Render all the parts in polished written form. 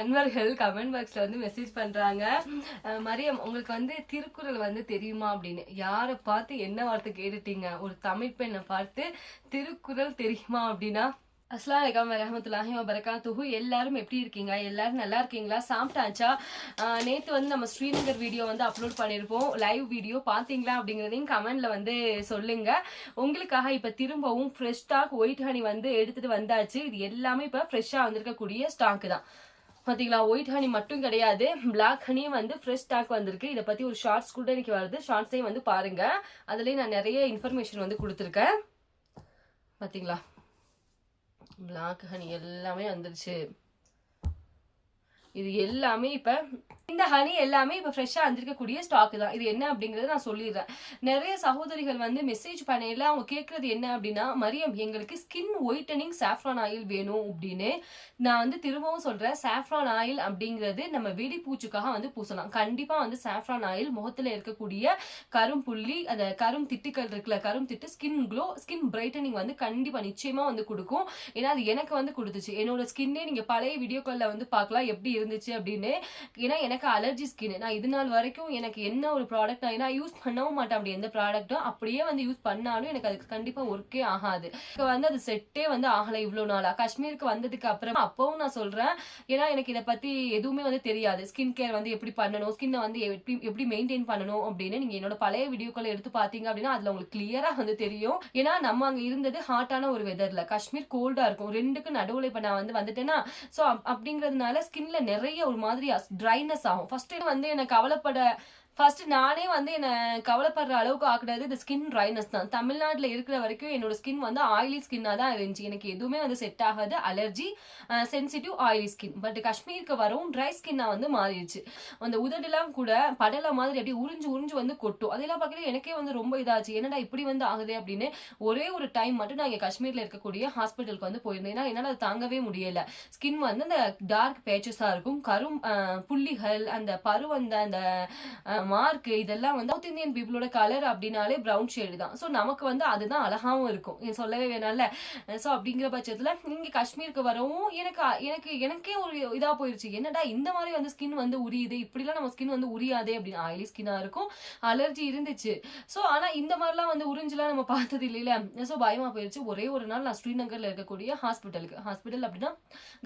நண்பர்கள் கமெண்ட் பாக்ஸ்ல வந்து மெசேஜ் பண்றாங்க, மரியம் உங்களுக்கு வந்து திருக்குறள் வந்து தெரியுமா அப்படின்னு. யாரை பார்த்து என்ன வார்த்தை கேட்டுட்டீங்க? ஒரு தமிழ் பெண்ணை பார்த்து திருக்குறள் தெரியுமா அப்படின்னா. அஸ்ஸலாமு அலைக்கும் வரஹ்மத்துல்லாஹி வபரகாத்துஹு. எல்லாரும் எப்படி இருக்கீங்க? எல்லாரும் நல்லா இருக்கீங்களா? சாப்பிட்டாச்சா? நேற்று வந்து நம்ம ஸ்ரீநகர் வீடியோ வந்து அப்லோட் பண்ணியிருப்போம். லைவ் வீடியோ பார்த்தீங்களா அப்படிங்கிறதையும் கமெண்ட்ல வந்து சொல்லுங்க. உங்களுக்காக இப்போ திரும்பவும் ஃப்ரெஷ் ஸ்டாக் ஒயிட் ஹனி வந்து எடுத்துட்டு வந்தாச்சு. இது எல்லாமே இப்போ ஃப்ரெஷ்ஷாக வந்திருக்கக்கூடிய ஸ்டாக் தான். பார்த்தீங்களா, ஒயிட் ஹனி மட்டும் கிடையாது, பிளாக் ஹனியும் வந்து ஃப்ரெஷ் ஸ்டாக் வந்திருக்கு. இதை பற்றி ஒரு ஷார்ட்ஸ் கூட இன்னைக்கு வருது. ஷார்ட்ஸையும் வந்து பாருங்க. அதுலேயும் நான் நிறைய இன்ஃபர்மேஷன் வந்து கொடுத்துருக்கேன். பார்த்தீங்களா, பிளாக் ஹனி எல்லாமே வந்துருச்சு. இது எல்லாமே இப்ப இந்த ஹனி எல்லாமே இப்ப ஃப்ரெஷ்ஷா வந்திருக்கக்கூடிய ஸ்டாக் தான். இது என்ன அப்படிங்கறத நான் சொல்லிடுறேன். நிறைய சகோதரிகள் வந்து மெசேஜ் பண்ணையில அவங்க கேட்கறது என்ன அப்படின்னா, மரியம் எங்களுக்கு ஸ்கின் ஒயிட்டனிங் சாஃப்ரான் ஆயில் வேணும் அப்படின்னு. நான் வந்து திரும்பவும் சொல்றேன், சாஃப்ரான் ஆயில் அப்படிங்கிறது நம்ம வெடி பூச்சுக்காக வந்து பூசலாம். கண்டிப்பா வந்து சாஃப்ரான் ஆயில் முகத்துல இருக்கக்கூடிய கரும் புள்ளி, அந்த கரும் திட்டுக்கள் இருக்குல்ல, கரும் திட்டு, ஸ்கின் க்ளோ, ஸ்கின் பிரைட்டனிங் வந்து கண்டிப்பா நிச்சயமா வந்து கொடுக்கும். ஏன்னா அது எனக்கு வந்து கொடுத்துச்சு. என்னோட ஸ்கின்னே நீங்க பழைய வீடியோக்கள்ல வந்து பார்க்கலாம் எப்படி இருந்துச்சு அப்படின்னு. ஏன்னா எனக்கு அலர்ஜி ஸ்கின். நான் இது நாள் வரைக்கும் எனக்கு என்ன ஒரு ப்ராடக்ட் நான் யூஸ் பண்ணவும் மாட்டேன். அப்படி எந்த ப்ராடக்ட்டும் அப்படியே வந்து யூஸ் பண்ணாலும் எனக்கு அதுக்கு கண்டிப்பா ஒர்க்கே ஆகாது. வந்து அது செட்டே வந்து ஆகல இவ்வளவு நாளா. காஷ்மீருக்கு வந்ததுக்கு அப்புறம் அப்பவும் நான் சொல்றேன், ஏன்னா எனக்கு இதை பத்தி எதுவுமே வந்து தெரியாது. ஸ்கின் கேர் வந்து எப்படி பண்ணணும், ஸ்கின்னை வந்து எப்படி மெயின்டைன் பண்ணணும் அப்படின்னு நீங்க என்னோட பழைய வீடியோக்களை எடுத்து பாத்தீங்க அப்படின்னா அதுல உங்களுக்கு கிளியரா வந்து தெரியும். ஏன்னா நம்ம அங்க இருந்தது ஹாட்டான ஒரு வெதர்ல, காஷ்மீர் கோல்டா இருக்கும். ரெண்டுக்கு நடுவுல இப்ப நான் வந்து வந்துட்டேன்னா, சோ அப்படிங்கறதுனால ஸ்கின்ல நிறைய ஒரு மாதிரி ட்ரைனஸ் ஆகும். ஃபர்ஸ்ட் வந்து எனக்கு ஃபர்ஸ்ட் நானே வந்து என்ன கவலைப்படுற அளவுக்கு ஆக்குறது இந்த ஸ்கின் ட்ரைனஸ் தான். தமிழ்நாட்டில் இருக்கிற வரைக்கும் என்னோட ஸ்கின் வந்து ஆயிலி ஸ்கின்னா தான் இருந்துச்சு. எனக்கு எதுவுமே வந்து செட் ஆகாது, allergy, sensitive, oily skin. But காஷ்மீருக்கு வரவும் ட்ரை ஸ்கின்னா வந்து மாறிடுச்சு. அந்த உதடுலாம் கூட படலை மாதிரி அப்படியே உறிஞ்சு உறிஞ்சு வந்து கொட்டும். அதெல்லாம் பார்க்கறது எனக்கே வந்து ரொம்ப இதாச்சு, என்னடா இப்படி வந்து ஆகுது அப்படின்னு. ஒரே ஒரு டைம் மட்டும் நான் இங்கே காஷ்மீர்ல இருக்கக்கூடிய ஹாஸ்பிட்டலுக்கு வந்து போயிருந்தேன். ஏன்னா என்னால் அது தாங்கவே முடியல. ஸ்கின் வந்து அந்த டார்க் பேச்சஸா இருக்கும், கரும் புள்ளிகள், அந்த பரு வந்த அந்த மார்க், இதெல்லாம் வந்து சவுத் இந்தியன் பீப்புளோட கலர் அப்படின்னாலே பிரவுன் ஷேடு தான். ஸோ நமக்கு வந்து அதுதான் அழகாவும் இருக்கும், சொல்லவே வேணாம்ல. ஸோ அப்படிங்கிற பட்சத்துல இங்க காஷ்மீருக்கு வரவும் எனக்கே ஒரு இதா போயிருச்சு, என்னடா இந்த மாதிரி வந்து ஸ்கின் வந்து உரியுது, இப்படிலாம் நம்ம ஸ்கின் வந்து உரியாதே அப்படின்னு. ஆயிலி ஸ்கின்னா இருக்கும், அலர்ஜி இருந்துச்சு. ஸோ ஆனா இந்த மாதிரிலாம் வந்து உறிஞ்செல்லாம் நம்ம பார்த்தது இல்லையில. ஸோ பயமா போயிருச்சு. ஒரே ஒரு நாள் நான் ஸ்ரீநகர்ல இருக்கக்கூடிய ஹாஸ்பிட்டல் அப்படின்னா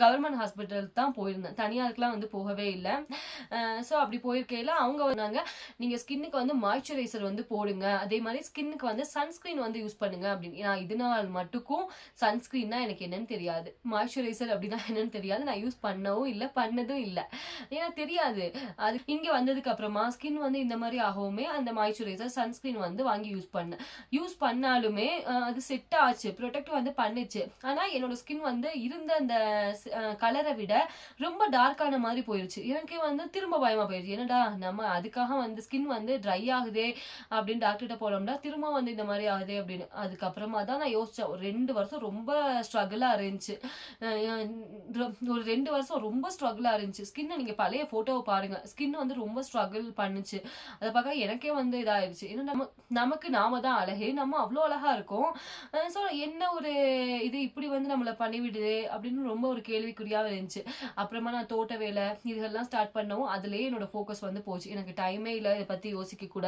கவர்மெண்ட் ஹாஸ்பிட்டல் தான் போயிருந்தேன், தனியாருக்குலாம் வந்து போகவே இல்லை. ஸோ அப்படி போயிருக்கையில அவங்க வந்தாங்க, நீங்க ஸ்கின்னுக்கு வந்து மாய்ஸ்சரைசர் வந்து போடுங்க, அதே மாதிரி ஸ்கின்னுக்கு வந்து சன்ஸ்கிரீன் வந்து யூஸ் பண்ணுங்க அப்படின்னு. நான் இதனால் மட்டுக்கும் சன்ஸ்கிரீன்னா எனக்கு என்னன்னு தெரியாது, மாய்ஸ்சரைசர் அப்படின்னா என்னன்னு தெரியாது, நான் யூஸ் பண்ணவும் இல்லை, பண்ணதும் இல்லை, ஏன்னா தெரியாது. அது இங்க வந்ததுக்கு அப்புறமா ஸ்கின் வந்து இந்த மாதிரி ஆகவுமே அந்த மாய்ஸ்சரைசர் சன்ஸ்கிரீன் வந்து வாங்கி யூஸ் பண்ணாலுமே அது செட் ஆச்சு, ப்ரொடெக்ட் வந்து பண்ணுச்சு. ஆனா என்னோட ஸ்கின் வந்து இருந்த அந்த கலரை விட ரொம்ப டார்க்கான மாதிரி போயிருச்சு. எனக்கே வந்து திரும்ப பயமா போயிருச்சு, என்னடா நம்ம அதுக்காக வந்து ஸ்கின் வந்து ட்ரை ஆகுதே அப்படின்னு டாக்டர்கிட்ட போனோம்னா திரும்ப வந்து இந்த மாதிரி ஆகுதே அப்படின்னு. அதுக்கப்புறமா தான் நான் யோசிச்சேன். ஒரு 2 வருஷம் ரொம்ப ஸ்ட்ரகிளா இருந்துச்சு. ஒரு 2 வருஷம் ரொம்ப ஸ்ட்ரகிளா இருந்துச்சு. ஸ்கின்னை நீங்க பழைய போட்டோவை பாருங்க, ஸ்கின் வந்து ரொம்ப ஸ்ட்ரகிள் பண்ணுச்சு. அதை பார்க்க எனக்கே வந்து இதாயிருச்சு. ஏன்னா நமக்கு நாம தான் அழகே, நம்ம அவ்வளோ அழகா இருக்கும். ஸோ என்ன ஒரு இது இப்படி வந்து நம்மளை பண்ணிவிடுது அப்படின்னு ரொம்ப ஒரு கேள்விக்குறியாவே இருந்துச்சு. அப்புறமா நான் தோட்ட வேலை இதெல்லாம் ஸ்டார்ட் பண்ணவும் அதுலயே என்னோட ஃபோக்கஸ் வந்து போச்சு. எனக்கு டைமே இல்லை இதை பத்தி யோசிக்க கூட.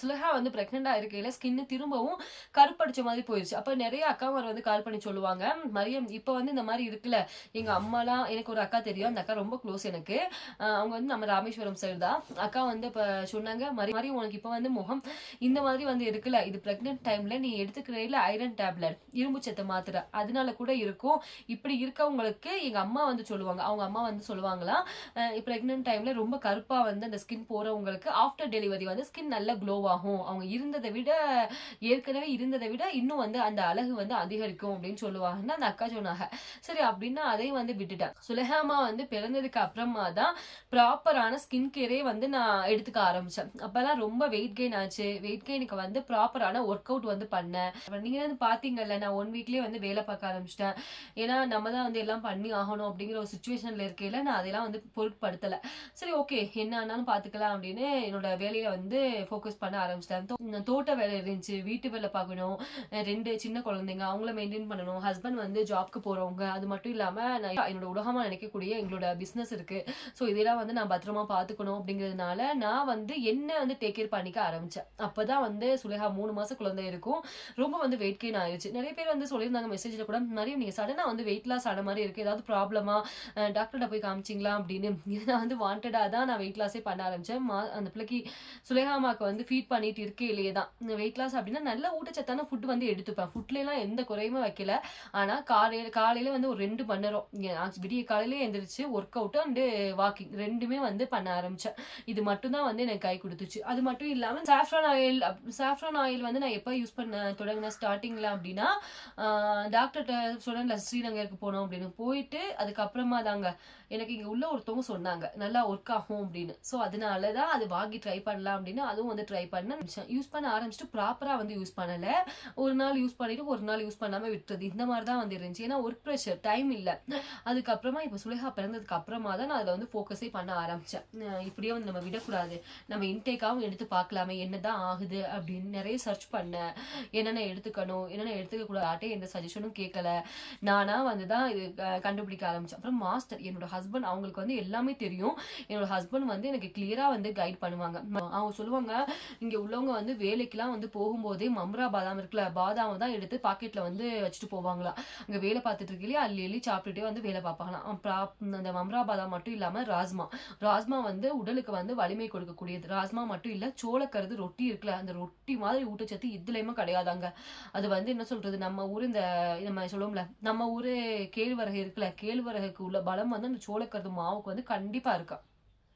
சுலஹா வந்து பிரெக்னெண்டா இருக்கையில ஸ்கின் திரும்பவும் கருப்படிச்ச மாதிரி போயிருச்சு. அப்ப நிறைய அக்காமார் வந்து கால் பண்ணி சொல்லுவாங்க, மரியம் இப்ப வந்து இந்த மாதிரி இருக்குல்ல, எங்க அம்மாலாம், எனக்கு ஒரு அக்கா தெரியும், அந்த அக்கா ரொம்ப க்ளோஸ் எனக்கு. அவங்க வந்து நம்ம ராமேஸ்வரம் சைடு தான். அக்கா வந்து இப்ப சொன்னாங்க, மாதிரி உனக்கு இப்ப வந்து முகம் இந்த மாதிரி வந்து இருக்குல்ல, இது பிரெக்னென்ட் டைம்ல நீ எடுத்துக்கிறதுல ஐரன் டேப்லெட், இரும்பு சத்து மாத்திரை, அதனால கூட இருக்கும். இப்படி இருக்கவங்களுக்கு எங்க அம்மா வந்து சொல்லுவாங்க, அவங்க அம்மா வந்து சொல்லுவாங்களா, பிரெக்னென்ட் டைம்ல ரொம்ப கருப்பா வந்து அந்த ஸ்கின் போறவங்களுக்கு ஆஃப்டர் டெலிவரி வந்து ஸ்கின் நல்லா க்ளோ ஆகும், அவங்க ஏற்கனவே இருந்ததை விட இன்னும் வந்து அந்த அழகு வந்து அதிகரிக்கும் அப்படின்னு சொல்லுவாங்கன்னு அந்த அக்கா சொன்னாங்க. சரி அப்படின்னா அதையும் வந்து விட்டுட்டேன். சுலஹாமா வந்து பிறந்ததுக்கு அப்புறமா தான் ப்ராப்பரான ஸ்கின் கேரே வந்து நான் எடுத்துக்க ஆரம்பிச்சேன். அப்பெல்லாம் ரொம்ப வெயிட் கெயின் ஆச்சு. வெயிட் கெயினுக்கு வந்து ப்ராப்பரான ஒர்க் அவுட் வந்து பண்ணேன். நீங்க வந்து பாத்தீங்கல்ல, நான் 1 வீக்லயே வந்து வேலை பார்க்க ஆரம்பிச்சிட்டேன். ஏன்னா நம்ம தான் வந்து எல்லாம் பண்ணி ஆகணும் அப்படிங்கிற ஒரு சுச்சுவேஷன்ல இருக்கையில நான் அதெல்லாம் வந்து பொருட்படுத்தல. சரி ஓகே என்ன ஆனாலும் பாத்துக்கலாம் அப்படின்னு என்னோட வேலையை வந்து ஃபோக்கஸ் பண்ண ஆரம்பிச்சிட்டேன். தோட்ட வேலை இருந்துச்சு, வீட்டு வேலை பார்க்கணும், 2 சின்ன குழந்தைங்க அவங்கள மெயின்டைன் பண்ணணும், ஹஸ்பண்ட் வந்து ஜாப்க்கு போறவங்க, அது மட்டும் இல்லாம நான் என்னோட உலகமா நினைக்கக்கூடிய எங்களோட பிசினஸ் இருக்கு. ஸோ இதெல்லாம் வந்து நான் பத்திரமா பார்த்துக்கணும் அப்படிங்கிறதுனால நான் வந்து என்ன வந்து டேக் கேர் பண்ணிக்க ஆரம்பிச்சேன். அப்பதான் வந்து சுலேகா 3 மாசம் குழந்தை இருக்கும். ரொம்ப வந்து வெயிட் கெயின் ஆயிடுச்சு. நிறைய பேர் வந்து சொல்லியிருந்தாங்க மெசேஜ்ல கூட, நிறைய நீங்க சடனா வந்து வெயிட் லாஸ் ஆன மாதிரி இருக்கு, ஏதாவது ப்ராப்ளமா, டாக்டர்கிட்ட போய் காமிச்சிங்களா அப்படின்னு. நான் வந்து வாண்டடா தான் நான் வெயிட் லாஸே பண்ண ஆரம்பிச்சேன். அந்த பிள்ளைக்கு சுலேகாமாக்கு வந்து ஃபீட் பண்ணிட்டு இருக்கையிலேயே தான் வெயிட் லாஸ் அப்படின்னா நல்ல ஊட்டச்சத்தான ஃபுட் வந்து எடுத்துப்பேன். ஃபுட்ல எல்லாம் எந்த குறையுமே வைக்கல. ஆனா காலையில வந்து ஒரு 2 மணி நேரம் விடிய காலையிலே எந்திரிச்சு ஒர்க் அவுட் அண்ட் வாக்கிங் 2மே வந்து பண்ண ஆரம்பிச்சேன். இது மட்டும் தான் வந்து எனக்கு கை கொடுத்துச்சு. அது மட்டும் இல்லாம சாஃப்ரான் ஆயில் வந்து நான் எப்ப யூஸ் பண்ண தொடங்கின ஸ்டார்டிங்ல அப்படின்னா, டாக்டர்கிட்ட சொன்ன ஸ்ரீநகருக்கு போனோம் அப்படின்னு போயிட்டு அதுக்கப்புறமா தாங்க எனக்கு இங்க உள்ள ஒருத்தவங்க சொன்னாங்க நல்லா ஒர்க் ஆகும் அப்படின்னு. ஸோ அதனாலதான் அது வாங்கி ட்ரை பண்ணலாம் அப்படின்னு அதுவும் வந்து ட்ரை பண்ண யூஸ் பண்ண ஆரம்பிச்சுட்டு ப்ராப்பரா வந்து யூஸ் பண்ணல. ஒரு நாள் யூஸ் பண்ணிட்டு ஒரு நாள் யூஸ் பண்ணாம விட்டுறது, இந்த மாதிரி தான் வந்து இருந்துச்சு. ஏன்னா ஒர்க் ப்ரெஷர், டைம் இல்ல. அதுக்கப்புறமா இப்ப சுலேகா பிறந்ததுக்கு அப்புறமா தான் நான் அதுல வந்து ஃபோக்கஸே பண்ண ஆரம்பிச்சேன். இப்படியே வந்து நம்ம விடக்கூடாது, நம்ம இன்டேக்காவும் எடுத்து பார்க்கலாமே என்னதான் ஆகுது அப்படின்னு நிறைய சர்ச் பண்ணேன். என்னென்ன எடுத்துக்கணும், என்னென்ன எடுத்துக்க கூடாது, எந்த சஜஷனும் கேட்கல. நானா வந்துதான் இது கண்டுபிடிக்க ஆரம்பிச்சேன். அப்புறம் மாஸ்டர் என்னோட ஹஸ்பண்ட், அவங்களுக்கு வந்து எல்லாமே தெரியும். என்னோட ஹஸ்பண்ட் வந்து எனக்கு கிளியரா வந்து கைட் பண்ணுவாங்க. அவங்க சொல்லுவாங்க, இங்க உள்ளவங்க வந்து வேலைக்கெல்லாம் வந்து போகும்போதே மம்ரா பாதாம் இருக்குல்ல, பாதாம் தான் எடுத்து பாக்கெட்ல வந்து வச்சுட்டு போவாங்களா. அங்க வேலை பார்த்துட்டு இருக்கலையே அள்ளி அள்ளி சாப்பிட்டுட்டே வந்து வேலை பார்ப்பாங்களாம். அந்த மம்ரா பாதாம் மட்டும் இல்லாம ராஜ்மா வந்து உடலுக்கு வந்து வலிமை கொடுக்கக்கூடியது. ராஜ்மா மட்டும் இல்ல, சோளக்கருது ரொட்டி இருக்குல்ல, அந்த ரொட்டி மாதிரி ஊட்டச்சத்து இதுலயுமே கிடையாதாங்க. அது வந்து என்ன சொல்றது, நம்ம ஊரு இந்த நம்ம சொல்லுவோம்ல, நம்ம ஊரு கேழ்வரகு இருக்குல்ல, கேழ்வரகுக்கு உள்ள பலம் வந்து அந்த சோளக்கருது மாவுக்கு வந்து கண்டிப்பா இருக்கா.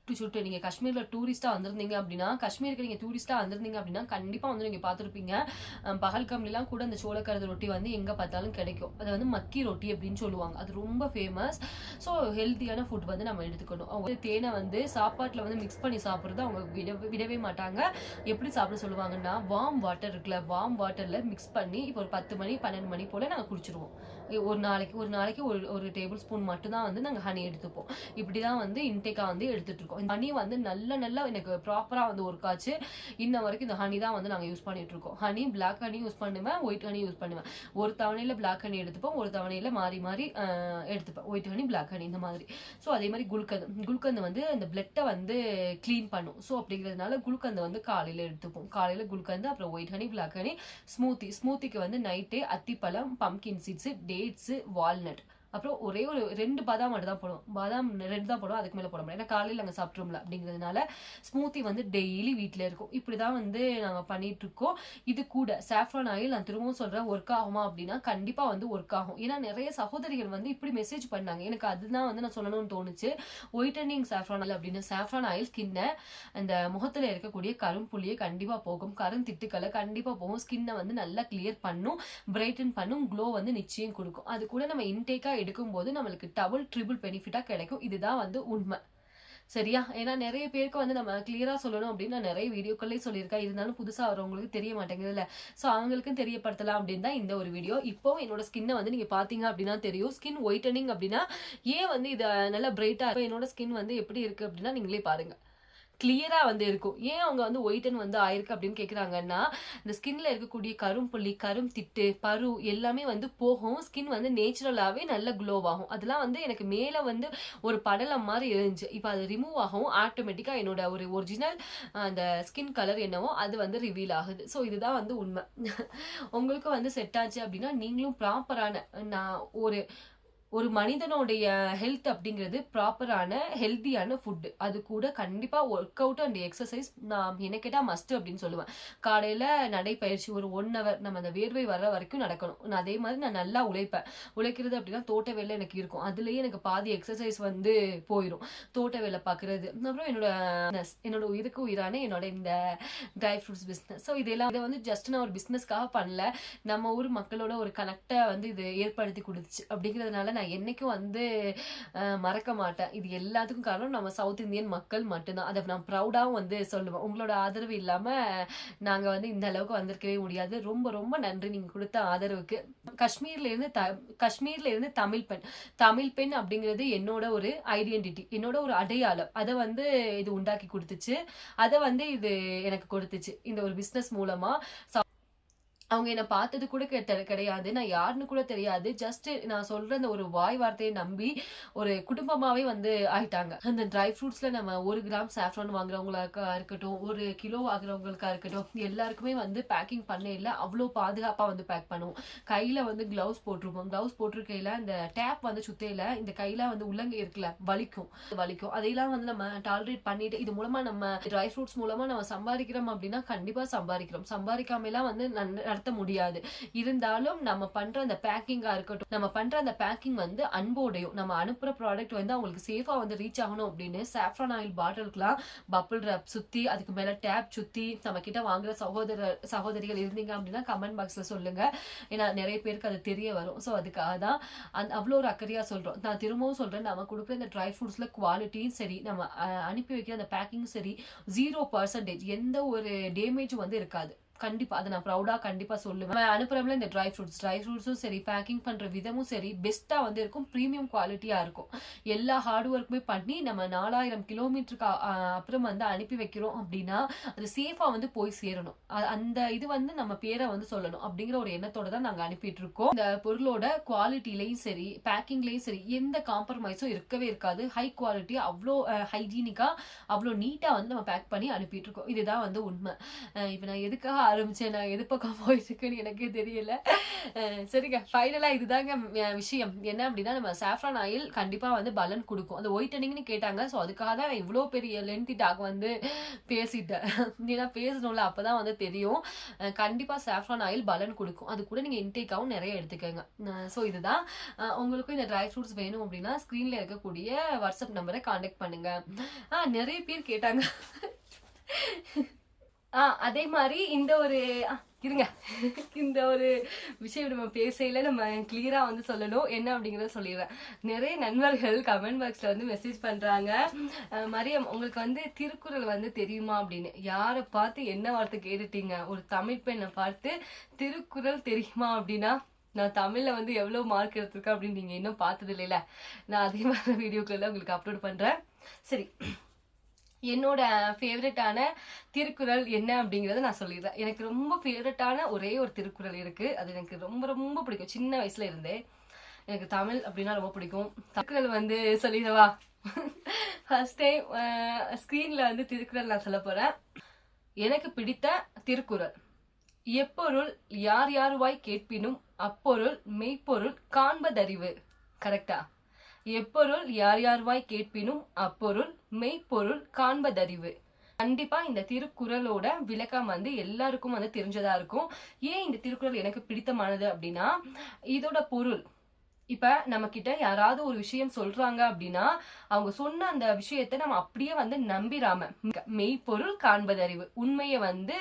சுட்டு நீங்க காஷ்மீர்ல டூரிஸ்டா வந்திருந்தீங்க அப்படின்னா, காஷ்மீருக்கு நீங்க டூரிஸ்டா வந்திருந்தீங்க அப்படின்னா கண்டிப்பா வந்து நீங்க பார்த்திருப்பீங்க. பகல்காம்லாம் கூட அந்த சோளக்கருது ரொட்டி வந்து எங்க பார்த்தாலும் கிடைக்கும். அது வந்து மக்கி ரொட்டி அப்படின்னு சொல்லுவாங்க. அது ரொம்ப ஃபேமஸ். ஸோ ஹெல்த்தியான ஃபுட் வந்து நம்ம எடுத்துக்கணும். அவங்க தேனை வந்து சாப்பாட்டுல வந்து மிக்ஸ் பண்ணி சாப்பிடுறது அவங்க விடவே மாட்டாங்க. எப்படி சாப்பிட சொல்லுவாங்கன்னா, வார்ம் வாட்டர் இருக்குல்ல, வார்ம் வாட்டர்ல மிக்ஸ் பண்ணி இப்போ ஒரு 10 மணி 12 மணி போல நாங்க குடிச்சிருவோம். ஒரு நாளைக்கு ஒரு டேபிள் ஸ்பூன் மட்டும் தான் வந்து நாங்க ஹனி எடுத்துப்போம். இப்படிதான் வந்து இன்டேக்கா வந்து எடுத்துட்டு இருக்கோம். ஹனி வந்து நல்லா எனக்கு ப்ராப்பரா வந்து ஒர்க் ஆச்சு. இன்ன வரைக்கும் இந்த ஹனி தான் வந்து நாங்க யூஸ் பண்ணிட்டு இருக்கோம். ஹனி, பிளாக் ஹனி யூஸ் பண்ணுவேன், ஒயிட் ஹனி யூஸ் பண்ணுவேன். ஒரு தவணையில பிளாக் ஹனி எடுத்துப்போம், ஒரு தவணையில மாறி எடுத்துப்பேன், ஒயிட் ஹனி, பிளாக் ஹனி இந்த மாதிரி. ஸோ அதே மாதிரி குல்கந்து வந்து அந்த பிளட்டை வந்து கிளீன் பண்ணும். ஸோ அப்படிங்கிறதுனால குல்கந்து வந்து காலையில எடுத்துப்போம். காலையில குல்கந்து, அப்புறம் ஒயிட் ஹனி, பிளாக் ஹனி, ஸ்மூத்திக்கு வந்து நைட்டே அத்திப்பழம், பம்கின் சீட்ஸ், டேட்ஸ், வால்நட், அப்புறம் ஒரே ஒரு 2 பாதாம் மட்டும் தான் போடுவோம். பாதாம் 2 தான் போடுவோம், அதுக்கு மேல போட முடியாது. ஏன்னா காலையில் நாங்கள் சாப்பிட்றோம்ல அப்படிங்கிறதுனால ஸ்மூத்தி வந்து டெய்லி வீட்டில் இருக்கும். இப்படிதான் வந்து நாங்கள் பண்ணிட்டு இருக்கோம். இது கூட சாஃப்ரான் ஆயில் நான் திரும்பவும் சொல்றேன், ஒர்க் ஆகுமா அப்படின்னா கண்டிப்பா வந்து ஒர்க் ஆகும். ஏன்னா நிறைய சகோதரிகள் வந்து இப்படி மெசேஜ் பண்ணாங்க. எனக்கு அதுதான் வந்து நான் சொல்லணும்னு தோணுச்சு. ஒயிட்டனிங் சாஃப்ரான் ஆயில் அப்படின்னு. சாஃப்ரான் ஆயில் ஸ்கின்னை, அந்த முகத்துல இருக்கக்கூடிய கரும்புள்ளியை கண்டிப்பா போகும், கருந்திட்டுக்களை கண்டிப்பா போகும், ஸ்கின்னை வந்து நல்லா கிளியர் பண்ணும், பிரைட்டன் பண்ணும், க்ளோ வந்து நிச்சயம் கொடுக்கும். அது கூட நம்ம இன்டேக்கா எடுக்கும்போது நம்மளுக்கு டபுள் ட்ரிபிள் பெனிஃபிட்டா கிடைக்கும். இதுதான் வந்து உண்மை. சரியா? ஏன்னா நிறைய பேருக்கு வந்து நம்ம கிளியரா சொல்லணும் அப்படின்னு நான் நிறைய வீடியோக்களே சொல்லியிருக்கேன். இருந்தாலும் புதுசா வரவங்களுக்கு தெரிய மாட்டேங்குதுல்ல. ஸோ அவங்களுக்கும் தெரியப்படுத்தலாம் அப்படின்னு தான் இந்த ஒரு வீடியோ. இப்போ என்னோட ஸ்கின்னை வந்து நீங்க பாத்தீங்க அப்படின்னா தெரியும். ஸ்கின் ஒயிட்டனிங் அப்படின்னா ஏன் வந்து இதை நல்லா பிரைட்டா இருக்கும். என்னோட ஸ்கின் வந்து எப்படி இருக்கு அப்படின்னா நீங்களே பாருங்க, கிளியரா வந்து இருக்கும். ஏன் அவங்க வந்து ஒயிட்டன் வந்து ஆயிருக்கு அப்படின்னு கேக்குறாங்கன்னா, இந்த ஸ்கின்ல இருக்கக்கூடிய கரும்புள்ளி, திட்டு, பரு எல்லாமே வந்து போகும். ஸ்கின் வந்து நேச்சுரலாவே நல்ல க்ளோ ஆகும். அதெல்லாம் வந்து எனக்கு மேல வந்து ஒரு படலம் மாதிரி இருந்துச்சு. இப்ப அது ரிமூவ் ஆகும், ஆட்டோமேட்டிக்கா என்னோட ஒரு ஒரிஜினல் அந்த ஸ்கின் கலர் என்னவோ அது வந்து ரிவீல் ஆகுது. ஸோ இதுதான் வந்து உண்மை. உங்களுக்கு வந்து செட் ஆச்சு அப்படின்னா நீங்களும் ப்ராப்பரான ஒரு மனிதனுடைய ஹெல்த் அப்படிங்கிறது ப்ராப்பரான ஹெல்த்தியான ஃபுட், அது கூட கண்டிப்பா ஒர்க் அவுட் அண்ட் எக்ஸசைஸ் நான் என்ன கேட்டா மஸ்ட் அப்படின்னு சொல்லுவேன். காலையில நடைப்பயிற்சி ஒரு 1 hour நம்ம அந்த வேர்வை வர்ற வரைக்கும் நடக்கணும். நான் அதே மாதிரி நான் நல்லா உழைக்கிறது அப்படின்னா தோட்ட வேலை எனக்கு இருக்கும். அதுலயே எனக்கு பாதி எக்ஸசைஸ் வந்து போயிடும். தோட்ட வேலை பாக்குறது, அப்புறம் என்னோட உயிருக்கு உயிரான என்னோட இந்த ட்ரை ஃப்ரூட்ஸ் பிஸ்னஸ். ஸோ இதை வந்து ஜஸ்ட் நான் ஒரு பிஸ்னஸ்க்காக பண்ணல, நம்ம ஊர் மக்களோட ஒரு கனெக்டை வந்து இது ஏற்படுத்தி கொடுத்துச்சு. அப்படிங்கிறதுனால நான் என்னைக்கும் வந்து மறக்க மாட்டேன். இது எல்லாத்துக்கும் காரணம் நம்ம சவுத் இந்தியன் மக்கள் மட்டும்தான். அதை நான் ப்ரௌடாகவும் வந்து சொல்லுவேன். உங்களோட ஆதரவு இல்லாம நாங்க வந்து இந்த அளவுக்கு வந்திருக்கவே முடியாது. ரொம்ப ரொம்ப நன்றி நீங்க கொடுத்த ஆதரவுக்கு. காஷ்மீர்ல இருந்து தமிழ் பெண் அப்படிங்கிறது என்னோட ஒரு ஐடென்டிட்டி, என்னோட ஒரு அடையாளம். அதை வந்து இது உண்டாக்கி கொடுத்துச்சு. அதை வந்து இது எனக்கு கொடுத்துச்சு இந்த ஒரு பிசினஸ் மூலமா. அவங்க என்ன பார்த்தது கூட கிடையாது, நான் யாருன்னு கூட தெரியாது. ஜஸ்ட் நான் சொல்ற அந்த ஒரு வாய் வார்த்தையை நம்பி ஒரு குடும்பமாவே வந்து ஆயிட்டாங்க. அந்த ட்ரை ஃப்ரூட்ஸ்ல நம்ம 1 கிராம் சாஃப்ரான் வாங்குறவங்களுக்கா இருக்கட்டும், 1 கிலோ வாங்குறவங்களுக்கா இருக்கட்டும், எல்லாருக்குமே வந்து பேக்கிங் பண்ணையில அவ்வளோ பாதுகாப்பா வந்து பேக் பண்ணுவோம். கையில வந்து கிளவுஸ் போட்டிருப்போம். கிளவுஸ் போட்டிருக்கையில இந்த டேப் வந்து சுத்தையில இந்த கையில வந்து உள்ளங்கை இருக்குல்ல, வலிக்கும். அதையெல்லாம் வந்து நம்ம டாலரேட் பண்ணிட்டு இது மூலமா நம்ம ட்ரை ஃப்ரூட்ஸ் மூலமா நம்ம சம்பாதிக்கிறோம் அப்படின்னா கண்டிப்பா சம்பாதிக்காம எல்லாம் வந்து நடத்த முடியாது. இருந்தாலும் நம்ம பண்ற அந்த பேக்கிங்கா இருக்கட்டும், நம்ம பண்ற அந்த பேக்கிங் வந்து அன்போடையும் நம்ம அனுப்புற ப்ராடக்ட் வந்து அவங்களுக்கு சேஃபா வந்து ரீச் ஆகணும் அப்படின்னு சாஃப்ரான் ஆயில் பாட்டிலுக்குலாம் பப்பிள் ரப் சுத்தி, அதுக்கு மேல டேப் சுத்தி நம்ம கிட்ட வாங்குற சகோதரிகள் இருந்தீங்க அப்படின்னா கமெண்ட் பாக்ஸ்ல சொல்லுங்க. ஏன்னா நிறைய பேருக்கு அது தெரிய வரும். ஸோ அதுக்காக தான் அவ்வளோ ஒரு அக்கறையா சொல்றோம். நான் திரும்பவும் சொல்றேன், நம்ம கொடுக்குற இந்த ட்ரை ஃப்ரூட்ஸ்ல குவாலிட்டியும் சரி, நம்ம அனுப்பி வைக்கிற அந்த பேக்கிங் சரி, 0% எந்த ஒரு டேமேஜும் வந்து இருக்காது. கண்டிப்பா அதை நான் ப்ரௌடா கண்டிப்பா சொல்லுவேன். அனுப்புறோம்ல இந்த ட்ரை ஃப்ரூட்ஸும் சரி, பேக்கிங் பண்ற விதமும் சரி பெஸ்டா வந்து இருக்கும், பிரீமியம் குவாலிட்டியா இருக்கும். எல்லா ஹார்ட் ஒர்க்குமே பண்ணி நம்ம 4000 கிலோமீட்டருக்கு அப்புறம் வந்து அனுப்பி வைக்கிறோம் அப்படின்னா அது சேஃபா வந்து போய் சேரணும். அந்த இது வந்து நம்ம பேரை வந்து சொல்லணும் அப்படிங்கிற ஒரு எண்ணத்தோட தான் நாங்க அனுப்பிட்டு இருக்கோம். இந்த பொருளோட குவாலிட்டிலையும் சரி, பேக்கிங்லயும் சரி எந்த காம்ப்ரமைஸும் இருக்கவே இருக்காது. ஹை குவாலிட்டி, அவ்வளோ ஹைஜீனிக்கா, அவ்வளோ நீட்டா வந்து நம்ம பேக் பண்ணி அனுப்பிட்டு இருக்கோம். இதுதான் வந்து உண்மை. இப்ப நான் எதுக்காக ஆரம்பிச்சேன், நான் எது பக்கம் போயிட்டு இருக்குன்னு எனக்கே தெரியல. சரிங்க, ஃபைனலா இதுதாங்க விஷயம். என்ன அப்படின்னா, நம்ம சாஃப்ரான் ஆயில் கண்டிப்பா வந்து பலன் கொடுக்கும். அந்த ஒயிட்டனிங்னு கேட்டாங்க. ஸோ அதுக்காக தான் இவ்வளோ பெரிய லென்த்தி டாக் வந்து பேசிட்டேன். ஏன்னா பேசணும்ல, அப்பதான் வந்து தெரியும். கண்டிப்பா சாஃப்ரான் ஆயில் பலன் கொடுக்கும். அது கூட நீங்க இன்டேக்காவும் நிறைய எடுத்துக்கோங்க. ஸோ இதுதான். உங்களுக்கும் இந்த ட்ரை ஃப்ரூட்ஸ் வேணும் அப்படின்னா ஸ்கிரீன்ல இருக்கக்கூடிய வாட்ஸ்அப் நம்பரை கான்டாக்ட் பண்ணுங்க. நிறைய பேர் கேட்டாங்க. அதே மாதிரி இந்த ஒரு இருங்க, இந்த ஒரு விஷயம் நம்ம பேசையில நம்ம கிளியரா வந்து சொல்லணும். என்ன அப்படிங்கறத சொல்லிடுறேன். நிறைய நண்பர்கள் கமெண்ட் பாக்ஸ்ல வந்து மெசேஜ் பண்றாங்க, மரியம் உங்களுக்கு வந்து திருக்குறள் வந்து தெரியுமா அப்படின்னு. யாரை பார்த்து என்ன வார்த்தை கேட்டுட்டீங்க? ஒரு தமிழ் பெண்ணை பார்த்து திருக்குறள் தெரியுமா அப்படின்னா, நான் தமிழ்ல வந்து எவ்வளவு மார்க் எடுத்திருக்கேன் அப்படின்னு நீங்க இன்னும் பார்த்தது இல்லைல்ல. நான் அதே மாதிரி வீடியோக்கள் உங்களுக்கு அப்லோட் பண்றேன். சரி, என்னோட ஃபேவரட்டான திருக்குறள் என்ன அப்படிங்கறத நான் சொல்லிடுறேன். எனக்கு ரொம்ப ஃபேவரட்டான ஒரே ஒரு திருக்குறள் இருக்கு. அது எனக்கு ரொம்ப ரொம்ப பிடிக்கும். சின்ன வயசுல இருந்தே எனக்கு தமிழ் அப்படின்னா ரொம்ப பிடிக்கும். திருக்குறள் வந்து சொல்லிடவா? ஃபர்ஸ்ட் டைம் ஸ்கிரீன்ல வந்து திருக்குறள் நான் சொல்ல போறேன். எனக்கு பிடித்த திருக்குறள்: எப்பொருள் யார் யாருவாய் கேட்பினும் அப்பொருள் மெய்ப்பொருள் காண்பதறிவு. கரெக்டா? எப்பொருள் யார் யார்வாய் கேட்பினும் அப்பொருள் மெய்ப்பொருள் காண்பதறிவு. கண்டிப்பா இந்த திருக்குறளோட விளக்கம் வந்து எல்லாருக்கும் வந்து தெரிஞ்சதா இருக்கும். ஏன் இந்த திருக்குறள் எனக்கு பிடித்தமானது அப்படின்னா, இதோட பொருள், இப்ப நம்ம கிட்ட யாராவது ஒரு விஷயம் சொல்றாங்க அப்படின்னா அவங்க சொன்ன அந்த விஷயத்த நம்ம அப்படியே வந்து நம்பிராம, மெய்ப்பொருள் காண்பதறிவு, உண்மையை வந்து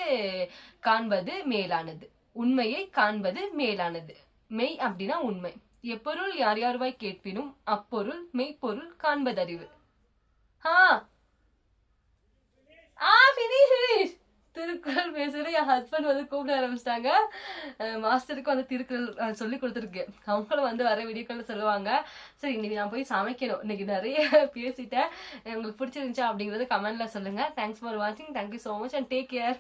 காண்பது மேலானது, உண்மையை காண்பது மேலானது. மெய் அப்படின்னா உண்மை. எப்பொருள் யார் யார்வாய் கேட்பினும் அப்பொருள் மெய்ப்பொருள் காண்பதறிவு. திருக்குறள் பேசுறது என் ஹஸ்பண்ட் வந்து கூப்பிட ஆரம்பிச்சிட்டாங்க. மாஸ்டருக்கு வந்து திருக்குறள் சொல்லி கொடுத்துருக்கு. அவங்களும் வந்து வர வீடியோக்கள் சொல்லுவாங்க. சரி, இன்னைக்கு நான் போய் சமைக்கணும். இன்னைக்கு நிறைய பேசிட்டேன். உங்களுக்கு பிடிச்சிருந்துச்சா அப்படிங்கறது கமெண்ட்ல சொல்லுங்க. தேங்க்ஸ் ஃபார் வாட்சிங். Thank you so much and take care.